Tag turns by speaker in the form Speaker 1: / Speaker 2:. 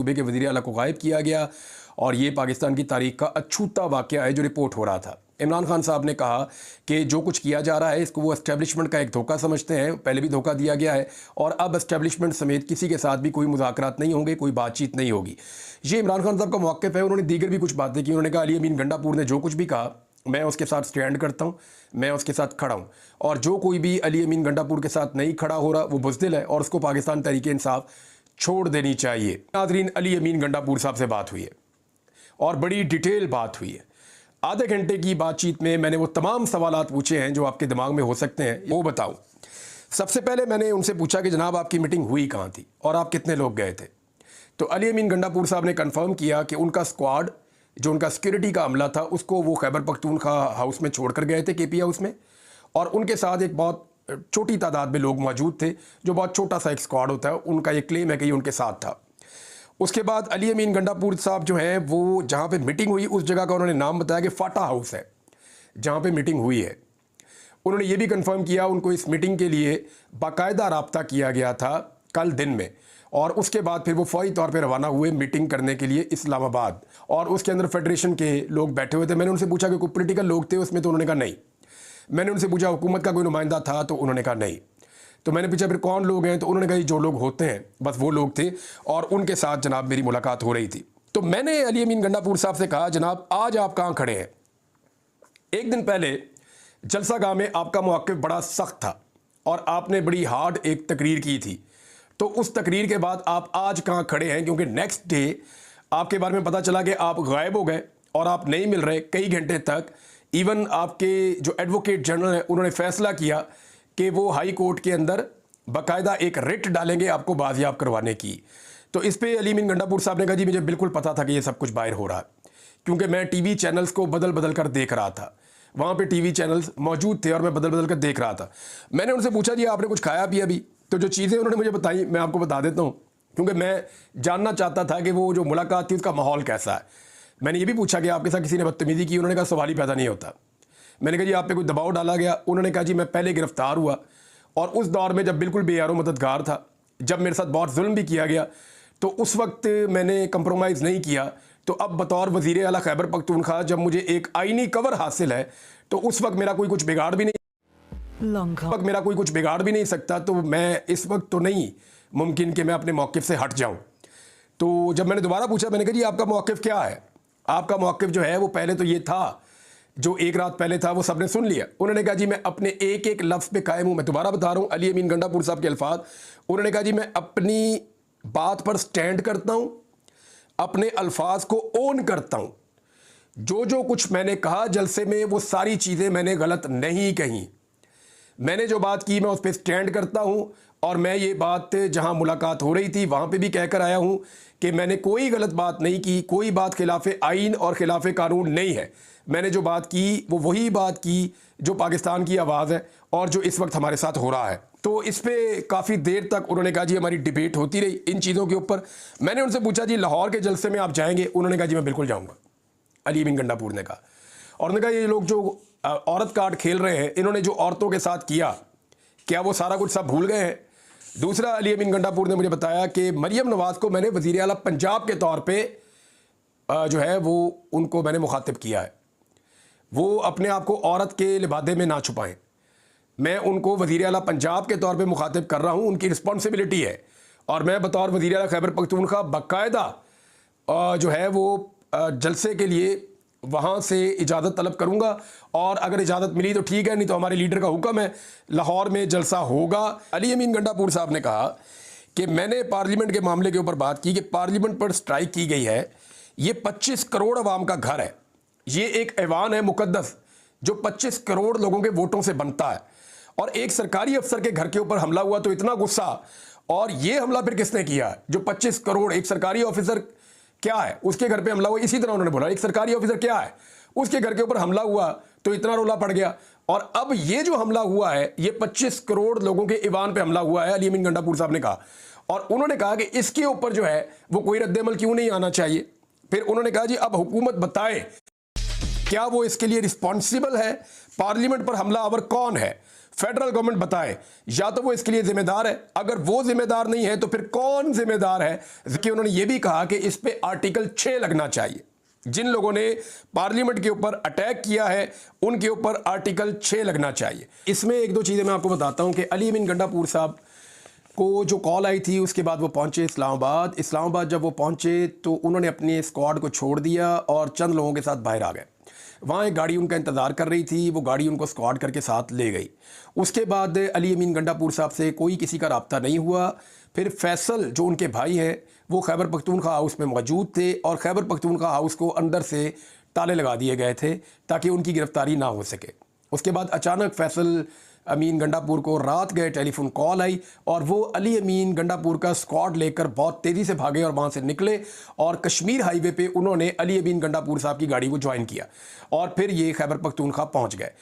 Speaker 1: सूबे के वज़ीर आला को गायब किया गया और ये पाकिस्तान की तारीख का अछूता वाक़या है जो रिपोर्ट हो रहा था। इमरान खान साहब ने कहा कि जो कुछ किया जा रहा है इसको वो एस्टेब्लिशमेंट का एक धोखा समझते हैं, पहले भी धोखा दिया गया है और अब एस्टेब्लिशमेंट समेत किसी के साथ भी कोई मुज़ाकरात नहीं होंगे, कोई बातचीत नहीं होगी। ये इमरान खान साहब का मौक़िफ़ है। उन्होंने दीगर भी कुछ बातें की। उन्होंने कहा अली अमीन गंडापुर ने जो कुछ भी कहा मैं उसके साथ स्टैंड करता हूँ, मैं उसके साथ खड़ा हूँ और जो कोई भी अली अमीन गंडापुर के साथ नहीं खड़ा हो रहा वो बुज़दिल है और उसको पाकिस्तान तहरीक-ए-इंसाफ छोड़ देनी चाहिए। नाज़रीन, अली अमीन गंडापुर साहब से बात हुई है और बड़ी डिटेल बात हुई है। आधे घंटे की बातचीत में मैंने वो तमाम सवालात पूछे हैं जो आपके दिमाग में हो सकते हैं, वो बताऊं। सबसे पहले मैंने उनसे पूछा कि जनाब आपकी मीटिंग हुई कहाँ थी और आप कितने लोग गए थे। तो अली अमीन गंडापुर साहब ने कंफर्म किया कि उनका स्क्वाड जो उनका सिक्योरिटी का अमला था उसको वो खैबर पख्तूनख्वा हाउस में छोड़ कर गए थे, KP हाउस में, और उनके साथ एक बहुत छोटी तादाद में लोग मौजूद थे, जो बहुत छोटा सा एक स्क्वाड होता है। उनका ये क्लेम है कि ये उनके साथ था। उसके बाद अली अमीन गंडापुर साहब जो हैं वो जहाँ पे मीटिंग हुई उस जगह का उन्होंने नाम बताया कि फाटा हाउस है जहाँ पे मीटिंग हुई है। उन्होंने ये भी कंफर्म किया उनको इस मीटिंग के लिए बाकायदा राब्ता किया गया था कल दिन में, और उसके बाद फिर वो फौरी तौर पे रवाना हुए मीटिंग करने के लिए इस्लामाबाद, और उसके अंदर फेडरेशन के लोग बैठे हुए थे। मैंने उनसे पूछा कि कोई पोलिटिकल लोग थे उसमें, तो उन्होंने कहा नहीं। मैंने उनसे पूछा हुकूमत का कोई नुमाइंदा था, तो उन्होंने कहा नहीं। तो मैंने पूछा फिर कौन लोग हैं, तो उन्होंने कहा जो लोग होते हैं बस वो लोग थे, और उनके साथ जनाब मेरी मुलाकात हो रही थी। तो मैंने अली अमीन गंडापुर साहब से कहा जनाब आज आप कहाँ खड़े हैं। एक दिन पहले जलसा गाह में आपका मौक़िफ़ बड़ा सख्त था और आपने बड़ी हार्ड एक तकरीर की थी। तो उस तकरीर के बाद आप आज कहाँ खड़े हैं, क्योंकि नेक्स्ट डे आपके बारे में पता चला कि आप गायब हो गए और आप नहीं मिल रहे कई घंटे तक। इवन आपके जो एडवोकेट जनरल हैं उन्होंने फैसला किया कि वो हाई कोर्ट के अंदर बाकायदा एक रिट डालेंगे आपको बाजियाब करवाने की। तो इस पे अली अमीन गंडापुर साहब ने कहा जी मुझे बिल्कुल पता था कि ये सब कुछ बाहर हो रहा है, क्योंकि मैं टीवी चैनल्स को बदल बदल कर देख रहा था। वहाँ पे टीवी चैनल्स मौजूद थे और मैं बदल बदल कर देख रहा था। मैंने उनसे पूछा जी आपने कुछ खाया पिया भी? तो जो चीज़ें उन्होंने मुझे बताई मैं आपको बता देता हूँ, क्योंकि मैं जानना चाहता था कि वो जो मुलाकात थी उसका माहौल कैसा है। मैंने ये भी पूछा कि आपके साथ किसी ने बदतमीज़ी की? उन्होंने कहा सवाल ही पैदा नहीं होता। मैंने कहा जी आप पे कोई दबाव डाला गया? उन्होंने कहा जी मैं पहले गिरफ्तार हुआ और उस दौर में जब बिल्कुल बेयारो मददगार था, जब मेरे साथ बहुत जुल्म भी किया गया, तो उस वक्त मैंने कंप्रोमाइज़ नहीं किया। तो अब बतौर वज़ीर आला खैबर पख्तूनख्वा जब मुझे एक आईनी कवर हासिल है, तो उस वक्त मेरा कोई कुछ बिगाड़ भी नहीं सकता। तो मैं इस वक्त तो नहीं मुमकिन कि मैं अपने मौक़िफ़ से हट जाऊं। तो जब मैंने दोबारा पूछा, मैंने कहा जी आपका मौक़िफ़ क्या है? आपका मौक़िफ़ जो है वो पहले तो ये था, जो एक रात पहले था वो सबने सुन लिया। उन्होंने कहा जी मैं अपने एक एक लफ्ज़ पे कायम हूँ। मैं दोबारा बता रहा हूँ अली अमीन गंडापुर साहब के अल्फाज। उन्होंने कहा जी मैं अपनी बात पर स्टैंड करता हूँ, अपने अल्फाज को ओन करता हूँ। जो कुछ मैंने कहा जलसे में वो सारी चीज़ें मैंने गलत नहीं कही। मैंने जो बात की मैं उस पर स्टैंड करता हूँ, और मैं ये बात जहाँ मुलाकात हो रही थी वहाँ पे भी कहकर आया हूँ कि मैंने कोई गलत बात नहीं की, कोई बात खिलाफ़े आइन और खिलाफ़े कानून नहीं है। मैंने जो बात की वो वही बात की जो पाकिस्तान की आवाज़ है और जो इस वक्त हमारे साथ हो रहा है। तो इस पर काफ़ी देर तक उन्होंने कहा जी हमारी डिबेट होती रही इन चीज़ों के ऊपर। मैंने उनसे पूछा जी लाहौर के जलसे में आप जाएंगे? उन्होंने कहा जी मैं बिल्कुल जाऊँगा। अली अमीन गंडापुर ने कहा, और उन्होंने कहा ये लोग जो औरत कार्ड खेल रहे हैं, इन्होंने जो औरतों के साथ किया, क्या वो सारा कुछ सब भूल गए हैं? दूसरा, अली अमीन गंडापुर ने मुझे बताया कि मरियम नवाज़ को मैंने वज़ीर आला पंजाब के तौर पे जो है वो उनको मैंने मुखातिब किया है। वो अपने आप को औरत के लिबादे में ना छुपाएं। मैं उनको वज़ीर आला पंजाब के तौर पे मुखातिब कर रहा हूँ, उनकी रिस्पॉन्सिबिलिटी है, और मैं बतौर वज़ीर आला खैबर पख्तूनख्वा बाकायदा जो है वो जलसे के लिए वहाँ से इजाज़त तलब करूँगा, और अगर इजाज़त मिली तो ठीक है, नहीं तो हमारे लीडर का हुक्म है लाहौर में जलसा होगा। अली अमीन गंडापुर साहब ने कहा कि मैंने पार्लियामेंट के मामले के ऊपर बात की कि पार्लियामेंट पर स्ट्राइक की गई है, ये 25 करोड़ अवाम का घर है, ये एक ऐवान है मुकद्दस जो 25 करोड़ लोगों के वोटों से बनता है, और एक सरकारी अफसर के घर के ऊपर हमला हुआ तो इतना गुस्सा, और ये हमला फिर किसने किया है? जो 25 करोड़ एक सरकारी ऑफिसर क्या है उसके घर पे हमला हुआ। इसी तरह उन्होंने बोला एक सरकारी ऑफिसर क्या है उसके घर के ऊपर हमला हुआ तो इतना रोला पड़ गया, और अब ये जो हमला हुआ है ये 25 करोड़ लोगों के ईवान पे हमला हुआ है। अली अमीन गंडापुर साहब ने कहा, और उन्होंने कहा कि इसके ऊपर जो है वो कोई रद्द-ए-अमल क्यों नहीं आना चाहिए। फिर उन्होंने कहा जी अब हुकूमत बताए क्या वो इसके लिए रिस्पॉन्सिबल है, पार्लियामेंट पर हमला आवर कौन है। फेडरल गवर्नमेंट बताए, या तो वो इसके लिए जिम्मेदार है, अगर वो जिम्मेदार नहीं है तो फिर कौन जिम्मेदार है। कि उन्होंने ये भी कहा कि इस पे आर्टिकल 6 लगना चाहिए। जिन लोगों ने पार्लियामेंट के ऊपर अटैक किया है उनके ऊपर आर्टिकल 6 लगना चाहिए। इसमें एक दो चीज़ें मैं आपको बताता हूं कि अली अमीन गंडापुर साहब को जो कॉल आई थी उसके बाद वो पहुंचे इस्लामाबाद जब वो पहुंचे तो उन्होंने अपने स्क्वाड को छोड़ दिया और चंद लोगों के साथ बाहर आ गए। वहाँ एक गाड़ी उनका इंतज़ार कर रही थी, वो गाड़ी उनको स्क्वाड करके साथ ले गई। उसके बाद अली अमीन गंडापुर साहब से कोई किसी का रब्ता नहीं हुआ। फिर फैसल जो उनके भाई हैं वो खैबर पख्तूनख्वा हाउस में मौजूद थे और खैबर पख्तूनख्वा हाउस को अंदर से ताले लगा दिए गए थे ताकि उनकी गिरफ्तारी ना हो सके। उसके बाद अचानक फैसल अमीन गंडापुर को रात गए टेलीफोन कॉल आई और वो अली अमीन गंडापुर का स्क्वाड लेकर बहुत तेज़ी से भागे और वहाँ से निकले और कश्मीर हाईवे पे उन्होंने अली अमीन गंडापुर साहब की गाड़ी को ज्वाइन किया और फिर ये खैबर पख्तूनख्वा पहुँच गए।